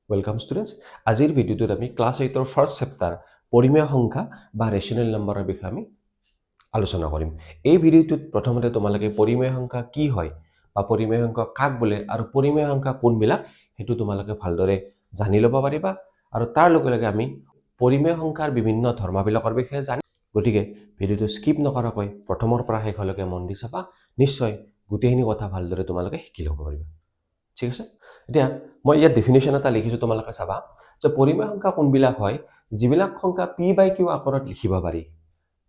Welcome students. আজিৰ ভিডিঅ'টোত আমি ক্লাছ 8ৰ ফাৰ্ষ্ট চেপ্টাৰ পৰিমেয় সংখ্যা বা ৰেচনেল নম্বৰৰ বিষয়ে আমি আলোচনা কৰিম। এই ভিডিঅ'টোত প্ৰথমতে তোমালোকে পৰিমেয় সংখ্যা কি হয় বা পৰিমেয় সংখ্যা কাক বোলে আৰু পৰিমেয় সংখ্যা কোনবিলাক হেতু তোমালোকে ভালদৰে জানি ল'ব পাৰিবা আৰু তাৰ লগে লগে আমি পৰিমেয় সংখ্যাৰ বিভিন্ন ধৰ্মবিলাকৰ বিষয়ে জানিম। গতিকে ভিডিঅ'টো স্কিপ নকৰাকৈ প্ৰথমৰ পৰা শেষলৈকে মন দি চাবা, নিশ্চয় গোটেইখিনি কথা ভালদৰে তোমালোকে শিকি ল'ব পাৰিবা। ঠিক আছে? এতিয়া মই ইয়াত ডেফিনেশ্যন এটা লিখিছো, তোমালোকে চাবা যে পৰিমেয় সংখ্যা কোনবিলাক হয়, যিবিলাক সংখ্যা p বাই q আকাৰত লিখিব পাৰি,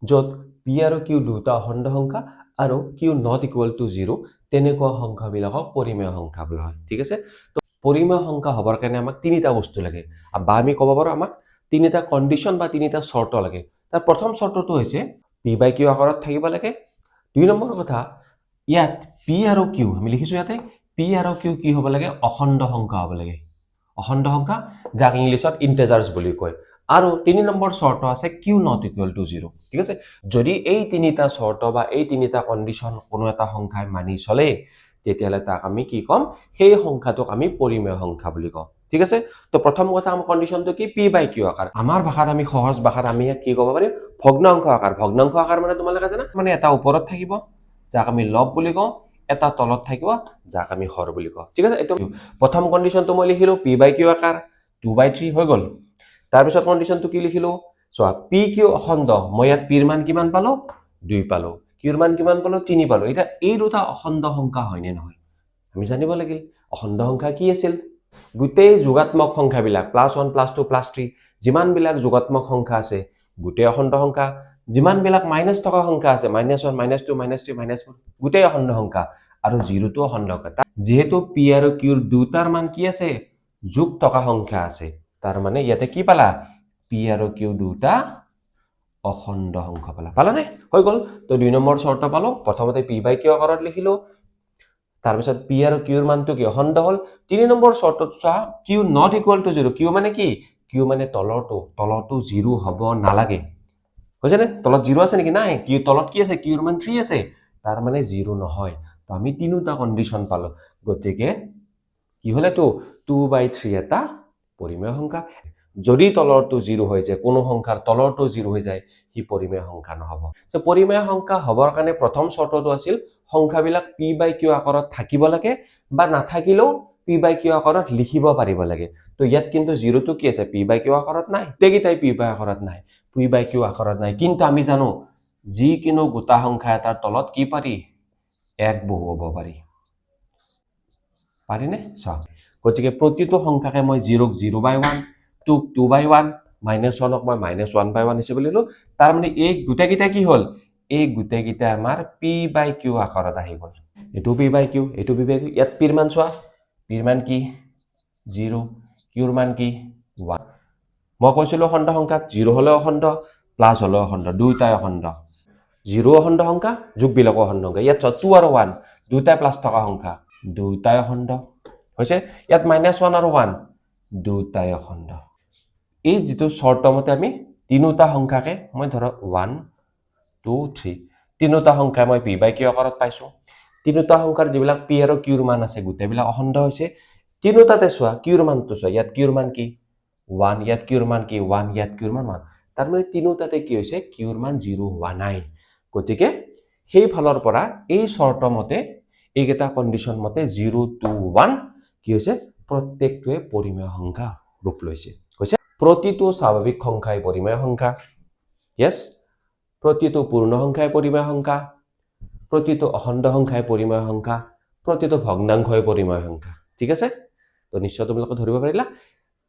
য'ত p আৰু q দুটা অখণ্ড সংখ্যা আৰু q নট ইকুৱেল টু 0 তেনেকুৱা সংখ্যাবিলাকক পৰিমেয় সংখ্যা বোলা হয়। ঠিক আছে? তো পৰিমেয় সংখ্যা হবৰ কাৰণে আমাক তিনিটা বস্তু লাগে, বা আমি ক'ব পাৰো আমাক তিনিটা কণ্ডিশ্যন বা তিনিটা চৰ্ত লাগে। তাৰ প্ৰথম চৰ্তটো হৈছে p বাই q আকাৰত থাকিব লাগে। দুই নম্বৰ কথা, ইয়াত p আৰু q আমি লিখিছো, ইয়াতে p আৰু q কি হ'ব লাগে, অখণ্ড সংখ্যা হ'ব লাগে। অখণ্ড সংখ্যা যাক ইংলিছত ইন্টিজাৰ্স বুলি কয়। আৰু তিনি নম্বৰ চৰ্ত আছে q নট ইকুৱেল টু 0। ঠিক আছে? যদি এই তিনিটা চৰ্ত বা এই তিনিটা কণ্ডিশ্যন কোনো এটা সংখ্যাই মানি চলে, তেতিয়াহ'লে তাক আমি কি ক'ম, সেই সংখ্যাটোক আমি পৰিমেয় সংখ্যা বুলি কওঁ। ঠিক আছে? তো প্ৰথম কথা আমাৰ কণ্ডিশ্যনটো কি, p বাই q আকাৰ। আমাৰ ভাষাত আমি সহজ ভাষাত আমি কি ক'ব পাৰিম, ভগ্নাংশ আকাৰ। ভগ্নাংশ আকাৰ মানে তোমালোকে জানা, মানে এটা ওপৰত থাকিব যাক আমি লব বুলি কওঁ, এটা তলত থাকিব যাক আমি হৰ বুলি কওঁ। ঠিক আছে? এইটো প্ৰথম কণ্ডিশ্যনটো মই লিখিলো p বাই q আকাৰ 2/3 হৈ গ'ল। তাৰপিছত কণ্ডিশ্যনটো কি লিখিলো, চোৱা p q অখণ্ড, মই ইয়াত p ৰ মান কিমান পালো, 2 পালো, q ৰ মান কিমান পালো, 3 পালো। এতিয়া এই দুটা অখণ্ড সংখ্যা হয় নে নহয় আমি জানিব লাগিল। অখণ্ড সংখ্যা কি আছিল, গোটেই যোগাত্মক সংখ্যাবিলাক +1 +2 +3 যিমানবিলাক যোগাত্মক সংখ্যা আছে গোটেই অখণ্ড সংখ্যা, যিমানবিলাক মাইনাছ থকা সংখ্যা আছে -1 -2 -3 -4 গোটেই অখণ্ড সংখ্যা, আৰু 0টো অখণ্ড সংখ্যা। যেহেতু p আৰু q ৰ দুটাৰ মান কি আছে, যোগ থকা সংখ্যা আছে, তাৰ মানে ইয়াতে কি পালা, p আৰু q দুটা অখণ্ড সংখ্যা পালানে? হৈ গ'ল। তো 2 নম্বৰ চৰ্ত পালো, প্ৰথমতে p বাই q আকাৰত লিখিলো, তাৰপিছত p আৰু q ৰ মানটো কি অখণ্ড হ'ল। 3 নম্বৰ চৰ্তত চোৱা q not equal to 0। q মানে কি, q মানে তলৰটো 0 হ'ব নালাগে। হৈছে নে? তলত 0 আছে নেকি, নাই। q তলত কি আছে, q ৰ মান 3 আছে, তাৰ মানে 0 নহয়। তো আমি তিনিটা কণ্ডিশ্যন পালো। গতিকে কি হলেতো 2/3 এটা পৰিমেয় সংখ্যা। যদি তলৰটো 0 হৈ যায়, কোনো সংখ্যাৰ তলৰটো 0 হৈ যায়, সি পৰিমেয় সংখ্যা নহব। তো পৰিমেয় সংখ্যা হবৰ কাৰণে প্ৰথম চৰ্তটো আছিল সংখ্যাবিলাক p বাই q আকাৰত থাকিব লাগে, বা নাথাকিলেও p বাই q আকাৰত লিখিব পাৰিব লাগে। তো ইয়াত কিন্তু 0টো কি আছে, p বাই q আকাৰত নাই, গোটেইকেইটাই p বাই আকাৰত নাই, p বাই q আকাৰত নাই। কিন্তু আমি জানো যিকোনো গোটা সংখ্যা এটাৰ তলত কি পাৰি, 1 বহুৱাব পাৰি। পাৰিনে? চাওক, গতিকে প্ৰতিটো সংখ্যাকে মই 0ক 0/1, 2ক 2/1, -1ক মই -1/1 হিচাপে লিখিলো। তাৰ মানে এই গোটেইকেইটা কি হ'ল, এই গোটেইকেইটা আমাৰ p বাই q আকাৰত আহি গ'ল। এইটো p বাই q, এইটো p বাই q। ইয়াত p ৰ মান চোৱা, p ৰ মান কি 0, q ৰ মান কি 1। মই কৈছিলো অখণ্ড সংখ্যাত 0 হলেও অখণ্ড, প্লাছ হলেও অখণ্ড, দুয়োটাই অখণ্ড। 0 অখণ্ড সংখ্যা, যোগবিলাকো অখণ্ড সংখ্যা। ইয়াত 2 আৰু 1 দুয়োটাই প্লাছ থকা সংখ্যা, দুয়োটাই অখণ্ড হৈছে। ইয়াত -1 আৰু 1 দুয়োটাই অখণ্ড। এই যিটো চৰ্ত মতে আমি তিনিটা সংখ্যাকে মই ধৰক 1 2 3 তিনিটা সংখ্যা মই p বাই q আকাৰত পাইছো। তিনিটা সংখ্যাৰ যিবিলাক p আৰু q ৰ মান আছে গোটেইবিলাক অখণ্ড হৈছে। তিনিটাতে চোৱা q ৰ মানটো চোৱা, ইয়াত q ৰ মান কি 1, ইয়াত q ৰ মান কি 1, ইয়াত q ৰ মান 1। তাৰ মানে তিনিটাতে কি হৈছে, q ৰ মান 0 হোৱা নাই। গতিকে সেই ফালৰ পৰা এই চৰ্ত মতে, এইকেইটা কণ্ডিশ্যন মতে 0 2 1 কি হৈছে, প্ৰত্যেকটোৱে পৰিমেয় সংখ্যা ৰূপ লৈছে। হৈছে প্ৰতিটো স্বাভাৱিক সংখ্যাই পৰিমেয় সংখ্যা, ইয়েছ, প্ৰতিটো পূৰ্ণ সংখ্যাই পৰিমেয় সংখ্যা, প্ৰতিটো অখণ্ড সংখ্যাই পৰিমেয় সংখ্যা, প্ৰতিটো ভগ্নাংশই পৰিমেয় সংখ্যা। ঠিক আছে? তো নিশ্চয় তোমালোকে ধৰিব পাৰিলা।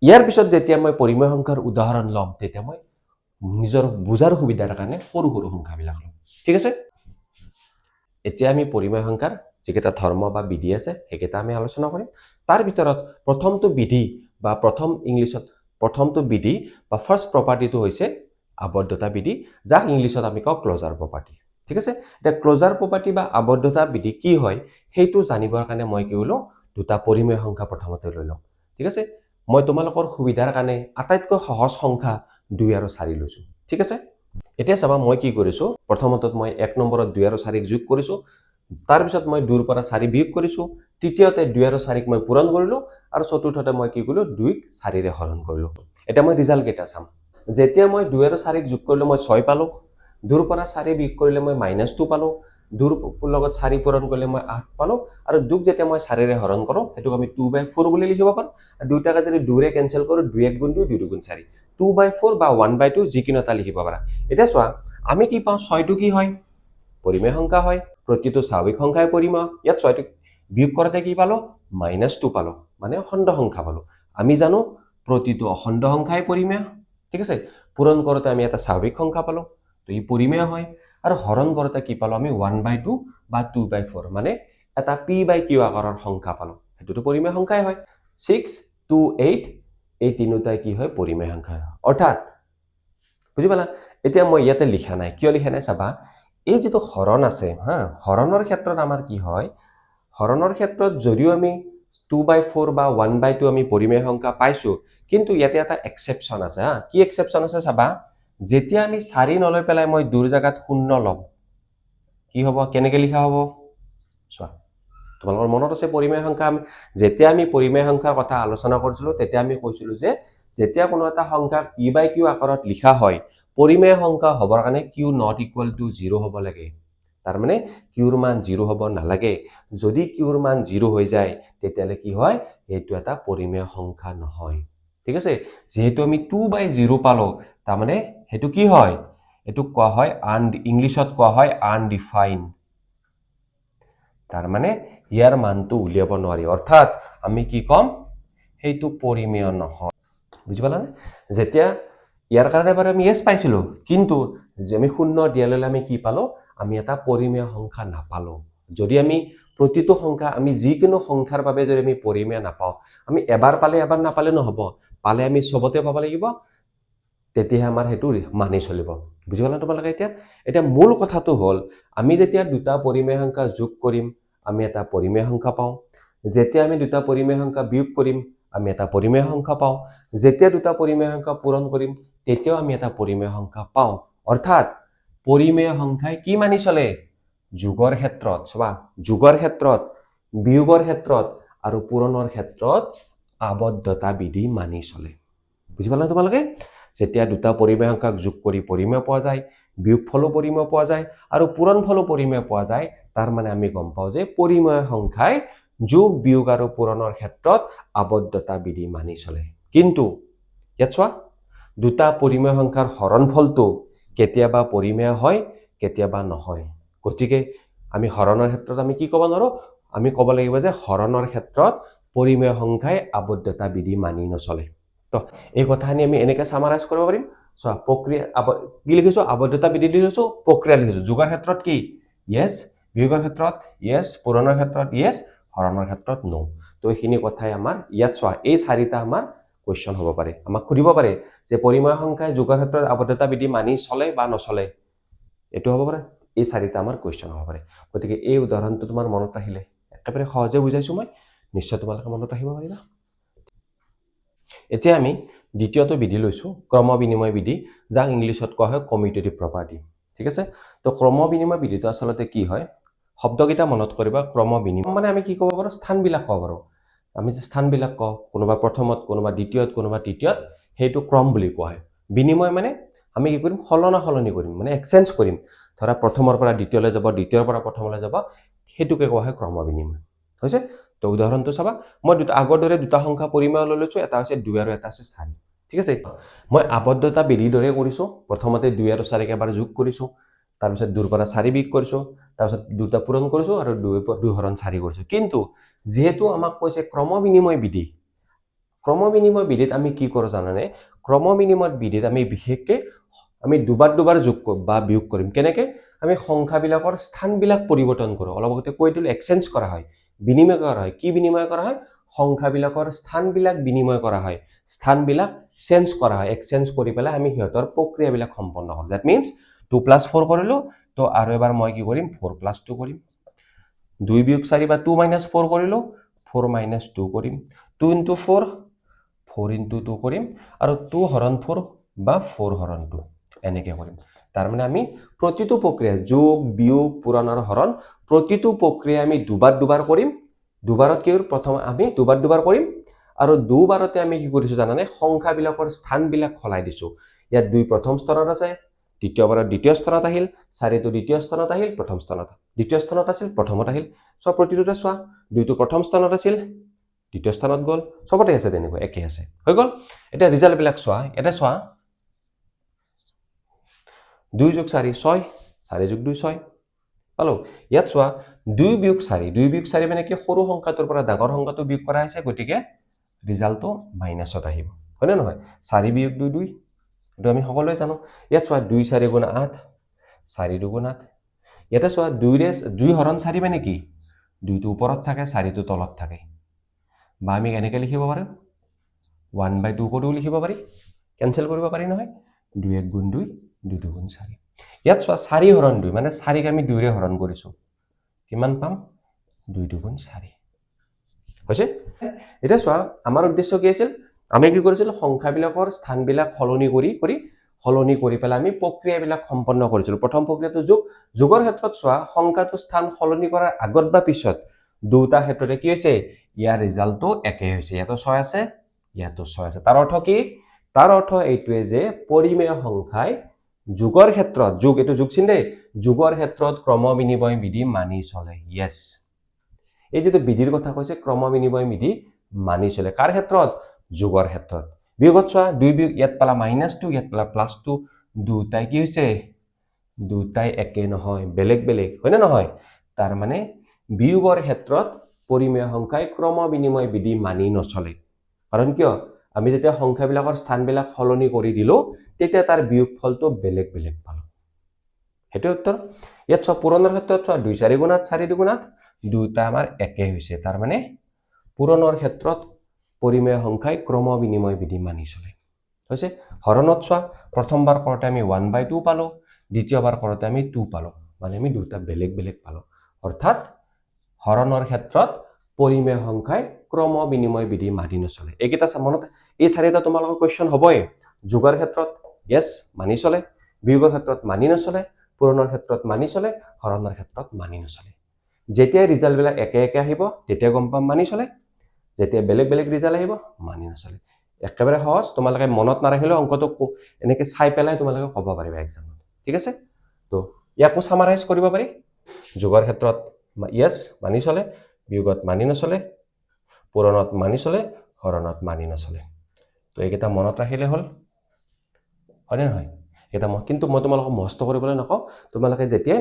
ইয়াৰ পিছত যেতিয়া মই পৰিমেয় সংখ্যাৰ উদাহৰণ ল'ম, তেতিয়া মই নিজৰ বুজাৰ সুবিধাৰ কাৰণে সৰু সৰু সংখ্যাবিলাক ল'ম। ঠিক আছে? এতিয়া আমি পৰিমেয় সংখ্যাৰ যিকেইটা ধৰ্ম বা বিধি আছে সেইকেইটা আমি আলোচনা কৰিম। তাৰ ভিতৰত প্ৰথমটো বিধি বা প্ৰথমটো বিধি বা ফাৰ্ষ্ট প্ৰপাৰ্টিটো হৈছে আবদ্ধতা বিধি, যাক ইংলিছত আমি কওঁ ক্লজাৰ প্ৰপাৰ্টি। ঠিক আছে? এতিয়া ক্লজাৰ প্ৰপাৰ্টি বা আবদ্ধতা বিধি কি হয় সেইটো জানিবৰ কাৰণে মই কি হলো, দুটা পৰিমেয় সংখ্যা প্ৰথমতে লৈ লম। ঠিক আছে? মই তোমালোকৰ সুবিধাৰ কাৰণে আটাইতকৈ সহজ সংখ্যা 2 আৰু 4 লৈছো। ঠিক আছে? এতিয়া চাবা মই কি কৰিছো, প্ৰথমতে মই 1 নম্বৰত 2 আৰু 4ক যোগ কৰিছো, তাৰপিছত মই 2ৰ পৰা 4 বিয়োগ কৰিছোঁ তৃতীয়তে 2 আৰু 4ক মই পূৰণ কৰিলোঁ আৰু চতুৰ্থতে মই কি কৰিলোঁ 2ক 4ৰে হৰণ কৰিলোঁ এটা মই ৰিজাল্ট কেইটা চাম যেতিয়া মই 2 আৰু 4ক যোগ কৰিলোঁ মই 6 পালোঁ 2ৰ পৰা 4 বিয়োগ কৰিলে মই -2 পালোঁ 2ৰ লগত 4 পূৰণ কৰিলে মই 8 পালোঁ আৰু 2ক যেতিয়া মই 4ৰে হৰণ কৰোঁ হেতুক আমি 2/4 বুলি লিখিব পাৰোঁ আৰু দুইটাকে যদি 2ৰে কেনসেল কৰোঁ 2 1 গুণ 2 2 2 গুণ 4 2/4 বা 1/2 যিকোনো এটা লিখিব পাৰা এটা চোৱা আমি কি পাওঁ 6টো কি হয় পৰিমেয় সংখ্যা হয় প্ৰতিটো স্বাভাৱিক সংখ্যাই পৰিমেয় ইয়াত 6টো বিয়োগ কৰোঁতে কি পালো -2 পালো মানে অখণ্ড সংখ্যা পালো আমি জানো প্ৰতিটো অখণ্ড সংখ্যাই পৰিমেয় ঠিক আছে পূৰণ কৰোঁতে আমি এটা স্বাভাৱিক সংখ্যা পালো তো ই পৰিমেয় হয় আৰু হৰণ কৰোঁতে কি পালো আমি 1/2 বা 2/4 মানে এটা p/q আকাৰৰ সংখ্যা পালো হেতুটো পৰিমেয় সংখ্যাই হয় 6 2 8 এই তিনিটাই কি হয় পৰিমেয় সংখ্যা হয় অৰ্থাৎ বুজি পালা এতিয়া মই ইয়াতে লিখা নাই কিয় লিখা নাই চাবা এই যেটো হৰণ আছে হা হৰণৰ ক্ষেত্ৰত আমাৰ কি হয় হৰণৰ ক্ষেত্ৰত যদিও আমি 2/4 বা 1/2 আমি পৰিমেয় সংখ্যা পাইছো কিন্তু ইয়াতে এটা এক্সেপশন আছে হা কি এক্সেপশন আছে চাবা যেতিয়া আমি 4 নলৈ পেলাই মই 2ৰ জাগাত 0 লম কি হ'ব কেনেকে লিখা হ'ব চোৱা তোমালোকৰ মনত আছে পৰিমেয় সংখ্যা যেতিয়া আমি পৰিমেয় সংখ্যাৰ কথা আলোচনা কৰিছিলো তেতিয়া আমি কৈছিলো যে যেতিয়া কোনো এটা সংখ্যা p/q আকাৰত লিখা হয় পৰিমেয় সংখ্যা হবৰ কাৰণে q not equal to 0 হ'ব লাগে তাৰ মানে qৰ মান 0 হ'ব নালাগে যদি qৰ মান 0 হৈ যায় তেতিয়ালে কি হয় এইটো এটা পৰিমেয় সংখ্যা নহয় ঠিক আছে যেহেতু আমি 2/0 পালো তাৰ মানে হেতু কি হয় এটো কোৱা হয় ইংলিশত কোৱা হয় আনডিফাইন্ড তাৰ মানে ইয়াৰ মানটো উলিয়াব নোৱাৰি অৰ্থাৎ আমি কি কম হেতু পৰিমেয় নহয় বুজি পালানে যেতিয়া ইয়াৰ কাৰণে বাৰু আমি yes পাইছিলো কিন্তু যে আমি 0 দিয়ালে আমি কি পালো আমি এটা পৰিমেয় সংখ্যা নাপালো যদি আমি প্ৰতিটো সংখ্যা আমি যিকোনো সংখ্যাৰ বাবে যদি আমি পৰিমেয় নাপাও আমি এবাৰ পালে এবাৰ নাপালে নহব পালে আমি সবতে পাব লাগিব তেতিয়া আমাৰ হেতু মানি চলিব বুজি পালা তোমালোকে এতিয়া মূল কথাটো হল আমি যেতিয়া দুটা পৰিমেয় সংখ্যা যোগ কৰিম আমি এটা পৰিমেয় সংখ্যা পাওঁ যেতিয়া আমি দুটা পৰিমেয় সংখ্যা বিয়োগ কৰিম আমি এটা পৰিমেয় সংখ্যা পাওঁ যেতিয়া দুটা পৰিমেয় সংখ্যা পূৰণ কৰিম তেতিয়াও আমি এটা পৰিমেয় সংখ্যা পাওঁ অৰ্থাৎ পৰিমেয় সংখ্যাই কি মানি চলে যোগৰ ক্ষেত্ৰত চবা যোগৰ ক্ষেত্ৰত বিয়োগৰ ক্ষেত্ৰত আৰু পূৰণৰ ক্ষেত্ৰত আবদ্ধতা বিধি মানি চলে বুজি পালা তোমালোকে যেতিয়া দুটা পৰিমেয় সংখ্যাক যোগ কৰি পৰিমেয় পোৱা যায় বিয়োগফলো পৰিমেয় পোৱা যায় আৰু পূৰণফলো পৰিমেয় পোৱা যায় তাৰ মানে আমি গম পাওঁ যে পৰিমেয় সংখ্যাই যোগ বিয়োগ আৰু পূৰণৰ ক্ষেত্ৰত আবদ্ধতা বিধি মানি চলে কিন্তু ইয়াত চোৱা দুটা পৰিমেয় সংখ্যাৰ হৰণফলটো কেতিয়াবা পৰিমেয় হয় কেতিয়াবা নহয় গতিকে আমি হৰণৰ ক্ষেত্ৰত আমি কি ক'ব নোৱাৰো আমি ক'ব লাগিব যে হৰণৰ ক্ষেত্ৰত পৰিমেয় সংখ্যাই আবদ্ধতা বিধি মানি নচলে তো এই কথাখিনি আমি এনেকৈ সামাৰাইজ কৰিব পাৰিম চোৱা প্ৰক্ৰিয়া কি লিখিছো আবদ্ধতা বিধি লিখিছো প্ৰক্ৰিয়া লিখিছো যোগৰ ক্ষেত্ৰত কি yes বিয়োগৰ ক্ষেত্ৰত yes পূৰণৰ ক্ষেত্ৰত yes হৰণৰ ক্ষেত্ৰত no তো এইখিনি কথাই আমাৰ ইয়াত চোৱা এই চাৰিটা আমাৰ কোৱেশ্চন হ'ব পাৰে আমাক সুধিব পাৰে যে পৰিমেয় সংখ্যাই যোগৰ ক্ষেত্ৰত আবদ্ধতা বিধি মানি চলে বা নচলে এটো হ'ব পাৰে এই চাৰিটা আমাৰ কোৱেশ্চন হ'ব পাৰে গতিকে এই উদাহৰণটো তোমাৰ মনত আহিলে একেবাৰে সহজে বুজাইছো মই নিশ্চয় তোমালোকে মনত ৰাখিব পাৰিবা এতিয়া আমি দ্বিতীয়টো বিধি লৈছো ক্ৰম বিনিময় বিধি যাক ইংলিশত কোৱা হয় কমিউটেটিভ প্ৰপাৰ্টি ঠিক আছে তো ক্ৰম বিনিময় বিধিটো আসলতে কি হয় শব্দকেইটা মনত কৰিবা ক্ৰম বিনিময় মানে আমি কি ক'ব পাৰো স্থানবিলাক ক'ব পাৰো আমি যে স্থানবিলাক কওঁ কোনোবা প্ৰথমত কোনোবা দ্বিতীয়ত কোনোবা তৃতীয়ত হেতু ক্ৰম বুলি কোৱা হয় বিনিময় মানে আমি কি কৰিম সলনি কৰিম মানে এক্সচেঞ্জ কৰিম ধৰা প্ৰথমৰ পৰা দ্বিতীয়লৈ যাব দ্বিতীয়ৰ পৰা প্ৰথমলৈ যাব হেতুকে কোৱা হয় ক্ৰম বিনিময় হৈছে তো উদাহৰণটো চাবা মই আগৰ দৰে দুটা সংখ্যা পৰিমেয় লৈ লৈছো এটা হৈছে 2 আৰু এটা আছে 4 ঠিক আছে মই আবদ্ধতা বিধিৰ দৰে কৰিছো প্ৰথমতে 2 আৰু 4 এবাৰ যোগ কৰিছো তাৰ পিছত 2 পৰা 4 বিয়োগ কৰিছো তাৰ পিছত দুটা পূৰণ কৰিছো আৰু 2 হৰণ 4 কৰিছো কিন্তু যেহেতু আমাক কৈছে ক্ৰম বিনিময় বিধিত আমি কি কৰো জানানে ক্ৰম বিনিময় বিধিত আমি বিশেষকৈ আমি দুবাৰ যোগ বা বিয়োগ কৰিম কেনেকৈ আমি সংখ্যাবিলাকৰ স্থানবিলাক পৰিৱৰ্তন কৰো অলপ আগতে কৈ দিলো এক্সচেঞ্জ কৰা হয় বিনিময় কৰা হয় কি বিনিময় কৰা হয় সংখ্যাবিলাকৰ স্থানবিলাক বিনিময় কৰা হয় স্থানবিলাক চেঞ্জ কৰা হয় এক্সচেঞ্জ কৰি পেলাই আমি হিয়তৰ প্ৰক্ৰিয়াবিলাক সম্পন্ন কৰোঁ দ্যাট মিন্স 2 + 4 কৰিলো তো আৰু এবাৰ মই কি কৰিম 4 + 2 কৰিম 2 বিয়োগ 4 বা 2 - 4 কৰিলো 4 - 2 কৰিম 2 * 4 4 * 2 কৰিম আৰু 2 হৰণ 4 বা 4 হৰণ 2 এনেকৈ কৰিম তাৰ মানে আমি প্ৰতিটো প্ৰক্ৰিয়া যোগ বিয়োগ পূৰণ আৰু হৰণ প্ৰতিটো প্ৰক্ৰিয়া আমি দুবাৰ কৰিম দুবাৰত কি প্ৰথম আমি দুবাৰ কৰিম আৰু দুবাৰতে আমি কি কৰিছো জানানে সংখ্যাবিলাকৰ স্থানবিলাক সলাই দিছো ইয়াত 2 প্ৰথম স্তৰত আছে দ্বিতীয়বাৰত দ্বিতীয় স্থানত আহিল 4 টো দ্বিতীয় স্থানত আহিল প্ৰথম স্থানত দ্বিতীয় স্থানত আছিল প্ৰথমত আহিল সব প্ৰতিটোতে চোৱা 2 টো প্ৰথম স্থানত আছিল দ্বিতীয় স্থানত গল সবতে আছে তেনেকৈ একে আছে হৈ গল এটা ৰিজাল্ট বিলাক চোৱা এটা চোৱা 2 + 4 6 4 + 2 6 পালো ইয়াত চোৱা 2 + 4 মানে কি সৰু সংখ্যাটোৰ পৰা ডাঙৰ সংখ্যাটো বিয়োগ কৰা হৈছে গতিকে ৰিজাল্টটো মাইনাসত আহিব হয়নে নহয় 4 + 2 2 এটো আমি সকলোৱে জানো ইয়াত চোৱা 2 4 * 8 4 2 * 8 ইয়াতে চোৱা 2 হৰণ 4 মানে কি 2 টো ওপৰত থাকে 4 টো তলত থাকে বা আমি এনেকৈ লিখিব পাৰো 1/2 কৰিও লিখিব পাৰি কেনসেল কৰিব পাৰি নহয় 2 1 * 2 2 2 * 4 ইয়াত চোৱা 4 হৰণ 2 মানে 4 ক আমি 2 ৰে হৰণ কৰিছো কিমান পাম 2 2 * 4 হৈছে এটা চোৱা আমাৰ উদ্দেশ্য কি আছিল আমি কি কৰিছিল সংখ্যাবিলাকৰ স্থানবিলাক সলনি কৰি পেলাই আমি প্ৰক্ৰিয়াবিলাক সম্পন্ন কৰিছিল প্ৰথম প্ৰক্ৰিয়াটো যোগৰ ক্ষেত্ৰত চোৱা সংখ্যাটো স্থান সলনি কৰাৰ আগত বা পিছত দুটা ক্ষেত্ৰতে কি হৈছে ইয়াৰ ৰিজাল্টটো একে হৈছে ইয়াতো 6 আছে ইয়াতো 6 আছে তাৰ অৰ্থ কি তাৰ অৰ্থ এইটোৱে যে পৰিমেয় সংখ্যাই যোগৰ ক্ষেত্ৰত যোগ এটো যোগ চিন দেই যোগৰ ক্ষেত্ৰত ক্ৰম বিনিময় বিধি মানি চলে ইয়েস এই যেটো বিধিৰ কথা কৈছে ক্ৰম বিনিময় বিধি মানি চলে কাৰ ক্ষেত্ৰত যোগৰ ক্ষেত্ৰত বিয়োগত চোৱা 2 বিয়োগ ইয়াত পালা -2 ইয়াত পালা +2 দুটাই কি হৈছে দুটাই একে নহয় বেলেগ হয় না নহয় তাৰ মানে বিয়োগৰ ক্ষেত্ৰত পৰিমেয় সংখ্যাই ক্ৰম বিনিময় বিধি মানি নচলে কাৰণ কিয় আমি যেতিয়া সংখ্যাবিলাকৰ স্থানবিলাক সলনি কৰি দিলো তেতিয়া তাৰ বিয়োগফলটো বেলেগ পালো হেতু উত্তৰ ইয়াত চোৱা পূৰণৰ ক্ষেত্ৰত চোৱা 2 4 * 8 4 2 * 8 দুটা আমাৰ একে হৈছে তাৰ মানে পূৰণৰ ক্ষেত্ৰত পৰিমেয় সংখ্যাই ক্ৰম বিনিময় বিধি মানি চলে হৈছে হৰণত চোৱা প্ৰথমবাৰ কৰোতে আমি 1/2 পালো দ্বিতীয়বাৰ কৰোতে আমি 2 পালো মানে আমি দুটা বেলেগ পালো অৰ্থাৎ হৰণৰ ক্ষেত্ৰত পৰিমেয় সংখ্যাই ক্ৰম বিনিময় বিধি মানি নচলে এইকেইটা মনত এই চাৰিটা তোমালোকৰ কোৱেশ্চন হ'বই যোগৰ ক্ষেত্ৰত ইয়েস মানি চলে বিয়োগৰ ক্ষেত্ৰত মানি নচলে পূৰণৰ ক্ষেত্ৰত মানি চলে হৰণৰ ক্ষেত্ৰত মানি নচলে যেতিয়া ৰিজাল্ট বিলাক একে আহিব তেতিয়া গম পাম মানি চলে যেতিয়া বেলেগ ৰিজাল্ট আহিব মানি নচলে একেবাৰে সহজ তোমালোকে মনত নাৰাখিলে অংকটো এনেকৈ চাই পেলাই তোমালোকে ক'ব পাৰিবা এক্সামত ঠিক আছে তো ইয়াকো সামাৰাইজ কৰিব পাৰি যোগৰ ক্ষেত্ৰত ইয়েস মানি চলে বিয়োগত মানি নচলে পূৰণত মানি চলে হৰণত মানি নচলে তো এইকেইটা মনত ৰাখিলে হ'ল হয়নে নহয় এটা কিন্তু মই তোমালোকক মস্ত কৰিবলৈ নকওঁ তোমালোকে যেতিয়া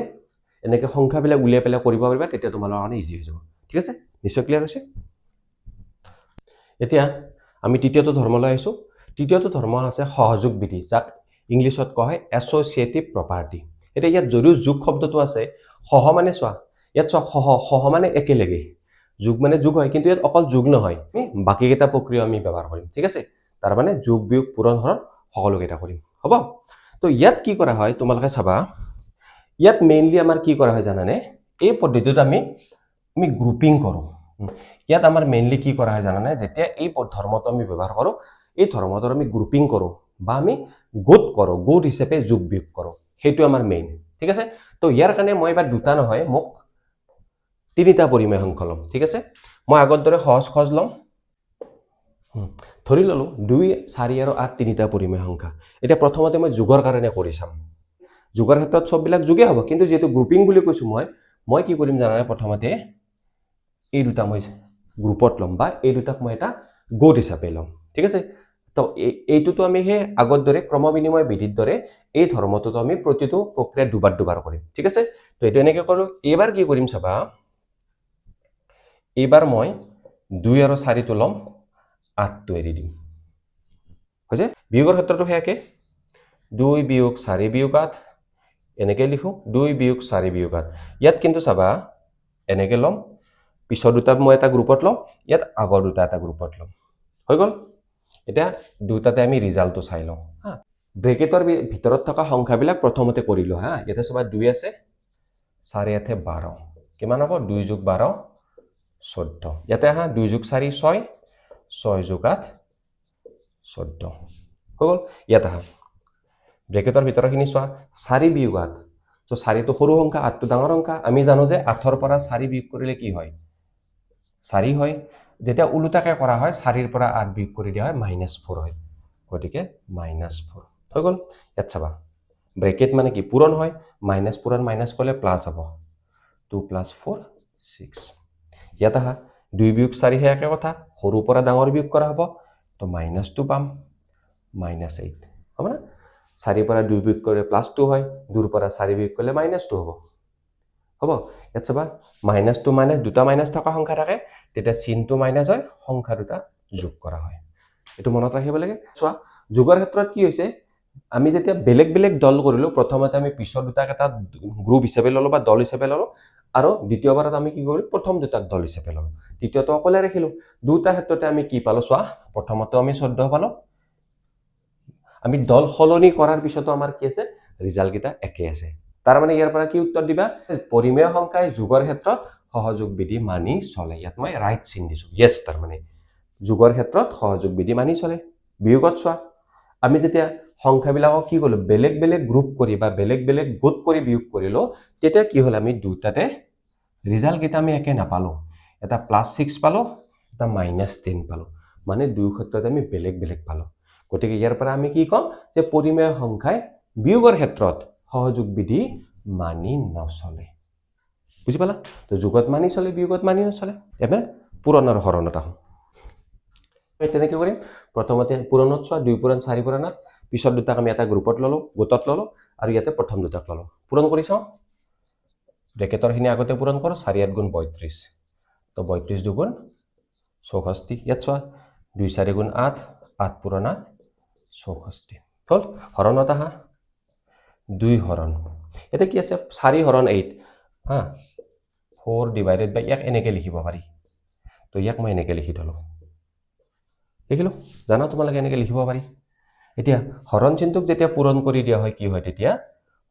এনেকৈ সংখ্যাবিলাক উলিয়াই পেলাই কৰিব পাৰিবা তেতিয়া তোমালোকৰ কাৰণে ইজি হৈ যাব ঠিক আছে নিশ্চয় ক্লিয়াৰ হৈছে এতিয়া আমি তৃতীয়টো ধৰ্মলৈ আহিছো তৃতীয়টো ধৰ্ম আছে সহযোগ বিধি যাক ইংলিছত কোৱা হয় এছ'চিয়েটিভ প্ৰপাৰ্টি এতিয়া ইয়াত যদিও যোগ শব্দটো আছে সহ মানে চোৱা ইয়াত চোৱা সহ মানে একেলগে যোগ মানে যোগ হয় কিন্তু ইয়াত অকল যোগ নহয় বাকি কেইটা প্ৰক্ৰিয়া আমি ব্যৱহাৰ কৰিম ঠিক আছে তাৰ মানে যোগ বিয়োগ পূৰণ হৰণ সকলো কেইটা কৰিম হ'ব তো ইয়াত কি কৰা হয় তোমালোকে চাবা ইয়াত মেইনলি আমাৰ কি কৰা হয় জানানে এই পদ্ধতিত আমি গ্ৰুপিং কৰো ইয়াত আমাৰ মেইনলি কি কৰা হয় জানানে যেতিয়া এই ধৰ্মটো আমি ব্যৱহাৰ কৰো এই ধৰ্মটোৰ আমি গ্ৰুপিং কৰো বা আমি গোট হিচাপে যোগ বিয়োগ কৰো সেইটো আমাৰ মেইন ঠিক আছে তো ইয়াৰ কাৰণে মই এবাৰ দুটা নহয় মোক তিনিটা পৰিমেয় সংখ্যা লম ঠিক আছে মই আগৰ দৰে সহজ লম ধৰি ললো 2 4 আৰু 8 তিনিটা পৰিমেয় সংখ্যা এটা প্ৰথমতে মই যোগৰ কাৰণে কৰি চাম যোগৰ ক্ষেত্ৰত সববিলাক যোগে হ'ব কিন্তু যেটো গ্ৰুপিং বুলি কৈছো মই কি কৰিম জানানে প্ৰথমতে এই দুটা মই গ্ৰুপত লম বা এই দুটাক মই এটা গোট হিচাপে লম ঠিক আছে তো এইটোতো আমি হে আগৰ দৰে ক্ৰম বিনিময় বিধিৰ দৰে এই ধৰ্মটোতো আমি প্ৰতিটো প্ৰক্ৰিয়া দুবাৰ কৰিম ঠিক আছে তো এটো এনেকৈ কৰো এবাৰ কি কৰিম চাবা এবাৰ মই 2 আৰু 4 টো লম 8 টো এৰি দিম হৈছে বিয়োগৰ ক্ষেত্ৰটো হেকে 2 বিয়োগ 4 বিয়োগ 8 এনেকৈ লিখো 2 বিয়োগ 4 বিয়োগ 8 ইয়াত কিন্তু চাবা এনেকৈ লম পিছৰ দুটা মই এটা গ্ৰুপত লম ইয়াত আগৰ দুটা এটা গ্ৰুপত লম হৈ গল এটা দুটাতে আমি ৰিজাল্টটো চাই লওঁ হা ব্ৰেকেটৰ ভিতৰত থকা সংখ্যাবিলাক প্ৰথমতে কৰিলো হা ইয়াতে চাবা 2 আছে 4 ইয়াতে 12 কিমান হ'ব 2 + 12 14 ইয়াতে হা 2 + 4 6 6 + 8 14 হৈ গল ইয়াতে হা ব্ৰেকেটৰ ভিতৰখিনি চোৱা 4 বিয়োগ 8 সো 4টো সৰু সংখ্যা 8টো ডাঙৰ সংখ্যা আমি জানো যে 8ৰ পৰা 4 বিয়োগ কৰিলে কি হয় 4 হয় যেতিয়া উলুটাকে কৰা হয় 4ৰ পৰা 8 বিয়োগ কৰি দিয়া হয় -4 হয় গতিকে -4 হৈ গল ইয়াত চাবা ব্ৰেকেট মানে কি পূৰণ হয় মাইনাস পূৰণ মাইনাস করলে প্লাস হব 2 + 4 6 ইয়াত আহা 2 বিয়োগ 4 হে একে কথা সৰুৰ পৰা ডাঙৰ বিয়োগ কৰা হ'ব তো -2 পাম -8 হ'ব না 4 পৰা 2 বিয়োগ কৰিলে +2 হয় 2 পৰা 4 বিয়োগ কৰিলে -2 হ'ব হ'ব ইয়াত চাবা -2 মাইনাস দুটা মাইনাস থকা সংখ্যা থাকে তেতিয়া চিনটো মাইনাস হয় সংখ্যা দুটা যোগ কৰা হয় এটো মনত ৰাখিব লাগে চোৱা যোগৰ ক্ষেত্ৰত কি হৈছে আমি যেতিয়া বেলেগ বেলেগ দল কৰিলো প্ৰথমতে আমি পিছৰ দুটাক এটা গ্ৰুপ হিচাপে ললো বা দল হিচাপে ললো আৰু দ্বিতীয়বাৰত আমি কি কৰিলো প্ৰথম দুটাক দল হিচাপে ললো দ্বিতীয়টো অকলে ৰাখিলো দুটা ক্ষেত্ৰতে আমি কি পালো চোৱা প্ৰথমতে আমি 14 পালো আমি দল সলনি কৰাৰ পিছতো আমাৰ কি আছে ৰিজাল্ট কিটা একে আছে তাৰ মানে ইয়াৰ পৰা কি উত্তৰ দিবা পৰিমেয় সংখ্যাই যোগৰ ক্ষেত্ৰত সহযোগ বিধি মানি চলে ইয়াত মই ৰাইট চিন দিছো ইয়েস তাৰ মানে যোগৰ ক্ষেত্ৰত সহযোগ বিধি মানি চলে বিয়োগত চোৱা আমি যেতিয়া সংখ্যাবিলাকক কি কলো বেলেগ বেলেগ গ্ৰুপ কৰি বা বেলেগ বেলেগ গোট কৰি বিয়োগ কৰিলো তেতিয়া কি হল আমি দুটাতে ৰিজাল্ট কিটা আমি একে নাপালো এটা +6 পালো এটা -10 পালো মানে দুই ক্ষেত্ৰত আমি বেলেগ বেলেগ পালো গতিকে ইয়াৰ পৰা আমি কি কম যে পৰিমেয় সংখ্যাই বিয়োগৰ ক্ষেত্ৰত সহযোগ বিধি মানি নচলে বুজি পালা তো যোগত মানি চলে বিয়োগত মানি নচলে এবাৰ পূৰণৰ হৰণত আহো তেনেকৈ কৰিম প্ৰথমতে পূৰণত চোৱা 2 পূৰণ 4 পূৰণ পিছত দুটাক আমি এটা গ্ৰুপত ললো গোটত ললো আৰু ইয়াতে প্ৰথম দুটাক ললো পূৰণ কৰি চাও ব্ৰেকেটৰ খিনি আগতে পূৰণ কৰো 4 × 8 = 32 তো 32 × 2 = 64 ইয়াত চোৱা 2 × 4 = 8 8 পূৰণ 8 64 হল হৰণত আহা 2 হৰণ এটা কি আছে 4 হৰণ 8 হা 4 ডিভাইডেড বাই ইয়াক এনেকে লিখিব পাৰি তো ইয়াক মই এনেকে লিখি থলো লিখিলো জানা তোমালোকে এনেকে লিখিব পাৰি এতিয়া হৰণ চিনটোক যেতিয়া পূৰণ কৰি দিয়া হয় কি হয় তেতিয়া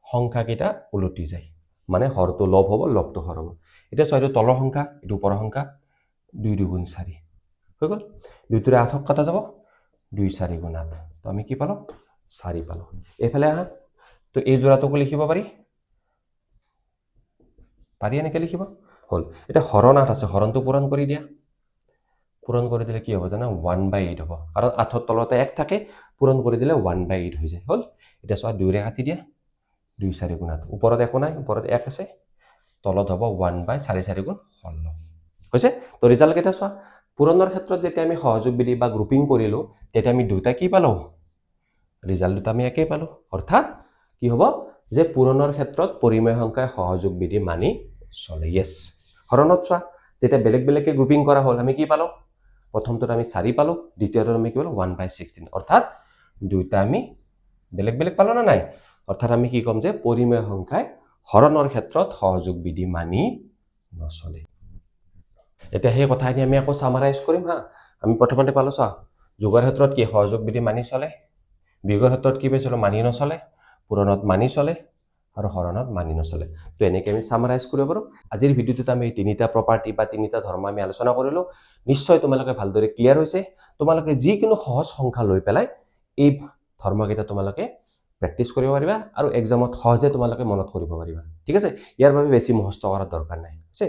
সংখ্যা কিটা উলটি যায় মানে হৰটো লব হ'ব লবটো হৰ হ'ব এতিয়া ছয়টো তলৰ সংখ্যা এটো ওপৰৰ সংখ্যা 2 × 2 = 4 হৈ গল 2 টোৰে 8 কাটা যাব 2 × 4 = 8 তো আমি কি পালো 4 পালো এফালে আহা তো এই জোড়াটোক লিখিব পাৰি এনেকে লিখিব হল এটা হৰণ 8 আছে হৰণটো পূৰণ কৰি দিয়া পূৰণ কৰি দিলে কি হ'ব জানা 1/8 হ'ব কাৰণ 8ৰ তলতে 1 থাকে পূৰণ কৰি দিলে 1/8 হৈ যায় হল এটা চোৱা 2 ৰে কাটি দিয়া 2 × 4 = 8 ওপৰত একো নাই ওপৰত 1 আছে তলত হ'ব 1/4 4 × 16 হৈছে তো ৰিজাল্ট কেটা চোৱা পূৰণৰ ক্ষেত্ৰত যেতিয়া আমি সহযোগ বিধি বা গ্ৰুপিং কৰিলো তেতিয়া আমি দুটা কি পালো ৰিজাল্ট দুটা আমি একে পালো অৰ্থাৎ কি হ'ব যে পূৰণৰ ক্ষেত্ৰত পৰিমেয় সংখ্যাই সহযোগ বিধি মানি চলে ইয়েস হৰণত চোৱা যেতিয়া বেলেগ বেলেগকে গ্ৰুপিং কৰা হল আমি কি পালো প্ৰথমটোত আমি 4 পালো দ্বিতীয়টোত আমি কি পালো 1/16 অৰ্থাৎ দুটা আমি বেলেগ বেলেগ পালো না নাই অৰ্থাৎ আমি কি কম যে পৰিমেয় সংখ্যাই হৰণৰ ক্ষেত্ৰত সহযোগ বিধি মানি নচলে এটা হে কথাখিনি আমি আকৌ সামাৰাইজ কৰিম হা আমি প্ৰথমতে পালো চোৱা যোগৰ ক্ষেত্ৰত কি সহযোগ বিধি মানি চলে বিয়োগৰ ক্ষেত্ৰত কি পাইছিলো মানি নচলে পূৰণত মানি চলে আৰু হৰণত মানি নচলে তো এনেকৈ আমি সামাৰাইজ কৰিব পাৰো আজিৰ ভিডিওটোত আমি তিনিটা প্ৰপাৰ্টি বা তিনিটা ধৰ্ম আমি আলোচনা কৰিলো নিশ্চয় তোমালোকে ভালদৰে ক্লিয়াৰ হৈছে তোমালোকে যিকোনো সহজ সংখ্যা লৈ পেলাই এই ধৰ্মকেইটা তোমালোকে প্ৰেক্টিছ কৰিব পাৰিবা আৰু এক্সামত সহজে তোমালোকে মনত কৰিব পাৰিবা ঠিক আছে ইয়াৰ বাবে বেছি মুখস্থ কৰাৰ দৰকাৰ নাই আছে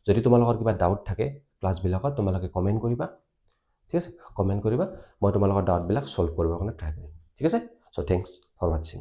যদি তোমালোকৰ কিবা ডাউট থাকে ক্লাছবিলাকত তোমালোকে কমেন্ট কৰিবা ঠিক আছে কমেন্ট কৰিবা মই তোমালোকৰ ডাউটবিলাক সলভ কৰিব কাৰণে ট্ৰাই কৰিম ঠিক আছে সো থ্যাঙ্কস ফৰ ওয়াচিং